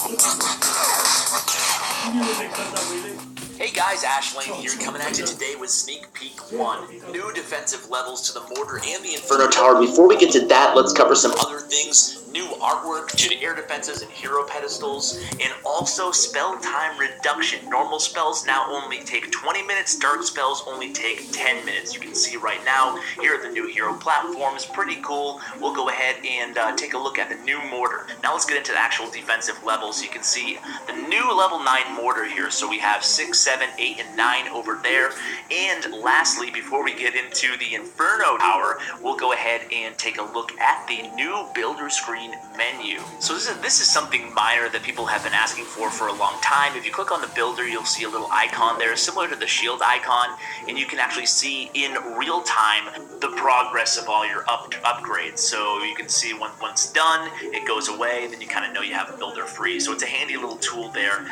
Hey guys, Ashlane here, coming at you today with Sneak Peek 1. New defensive levels to the Mortar and the Inferno Tower. Before we get to that, let's cover some other things. New artwork to the air defenses and hero pedestals, and also spell time reduction. Normal spells now only take 20 minutes, dark spells only take 10 minutes. You can see right now, here at the new hero platform is pretty cool. We'll go ahead and take a look at the new Mortar. Now let's get into the actual defensive levels. You can see the new level 9 Mortar here. So we have 6, 7, 8, and 9 over there. And lastly, before we get into the Inferno Tower, we'll go ahead and take a look at the new builder screen menu. So this is something minor that people have been asking for a long time. If you click on the builder, you'll see a little icon there similar to the shield icon, and you can actually see in real time the progress of all your upgrades. So you can see when it's done, it goes away, then you kind of know you have a builder free. So it's a handy little tool there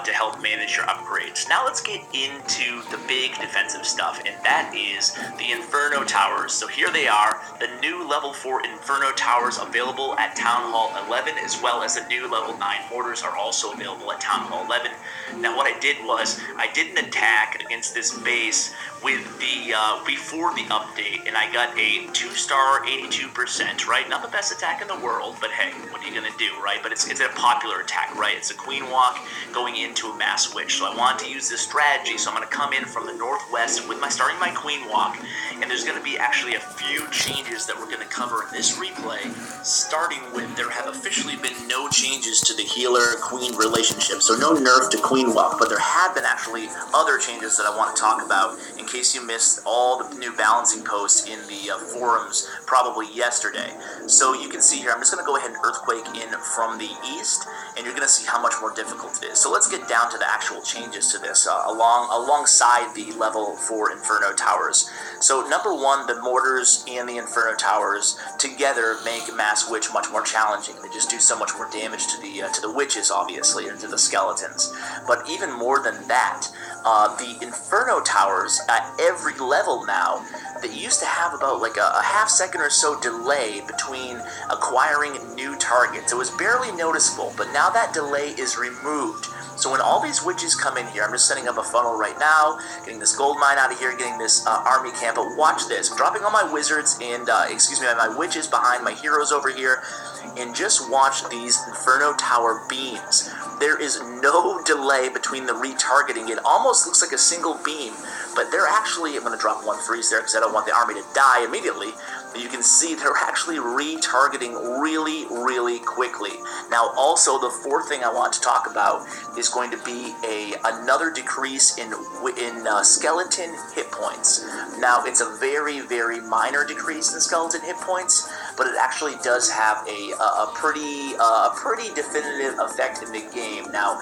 to help manage your upgrades. Now let's get into the big defensive stuff, and that is the Inferno Towers. So here they are, the new level 4 Inferno Towers available at Town Hall 11, as well as the new level 9 Mortars are also available at Town Hall 11. Now what I did was, I did an attack against this base with the, before the update, and I got a 2-star 82%, right? Not the best attack in the world, but hey, what are you gonna do, right? But it's a popular attack, right? It's a Queen Walk going into a Mass Witch. So I wanted to use this strategy, so I'm gonna come in from the northwest with starting my Queen Walk, and there's gonna be actually a few changes that we're gonna cover in this replay, starting with there have officially been no changes to the healer-queen relationship, so no nerf to Queen Walk, but there have been actually other changes that I want to talk about in case you missed all the new balancing posts in the forums probably yesterday. So you can see here, I'm just going to go ahead and Earthquake in from the east, and you're going to see how much more difficult it is. So let's get down to the actual changes to this alongside the level 4 Inferno Towers. So number 1, the Mortars and the Inferno Towers together make Mass Witch much more challenging. They just do so much more damage to the witches, obviously, and to the skeletons. But even more than that, the Inferno Towers at every level now, that used to have about like a half second or so delay between acquiring new targets. It was barely noticeable, but now that delay is removed. So when all these witches come in here, I'm just setting up a funnel right now, getting this gold mine out of here, getting this army camp, but watch this. I'm dropping all my wizards and, my witches behind my heroes over here, and just watch these Inferno Tower beams. There is no delay between the retargeting. It almost looks like a single beam, but they're actually, I'm going to drop one freeze there because I don't want the army to die immediately. But you can see they're actually retargeting really, really quickly. Now, also, the fourth thing I want to talk about is going to be another decrease in skeleton hit points. Now, it's a very, very minor decrease in skeleton hit points, but it actually does have a pretty definitive effect in the game. Now,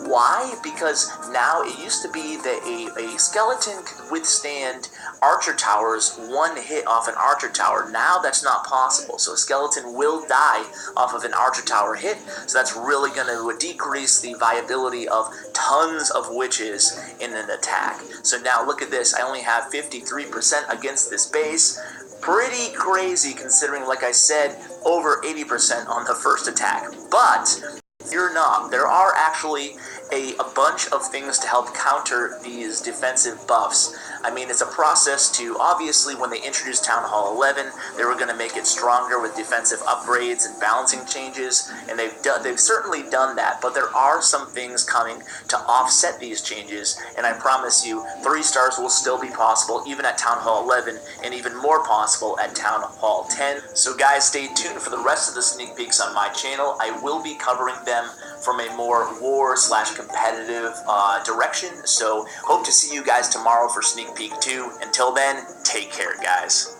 why? Because now it used to be that a skeleton could withstand archer towers, one hit off an archer tower. Now that's not possible. So a skeleton will die off of an archer tower hit. So that's really going to decrease the viability of tons of witches in an attack. So now look at this. I only have 53% against this base. Pretty crazy considering, like I said, over 80% on the first attack. But fear not, there are actually a bunch of things to help counter these defensive buffs. I mean, it's a process to, obviously, when they introduced Town Hall 11, they were going to make it stronger with defensive upgrades and balancing changes, and they've certainly done that, but there are some things coming to offset these changes, and I promise you, 3 stars will still be possible even at Town Hall 11, and even more possible at Town Hall 10. So guys, stay tuned for the rest of the sneak peeks on my channel. I will be covering them from a more war/competitive direction, so hope to see you guys tomorrow for Sneak Peek 2. Until then, take care, guys.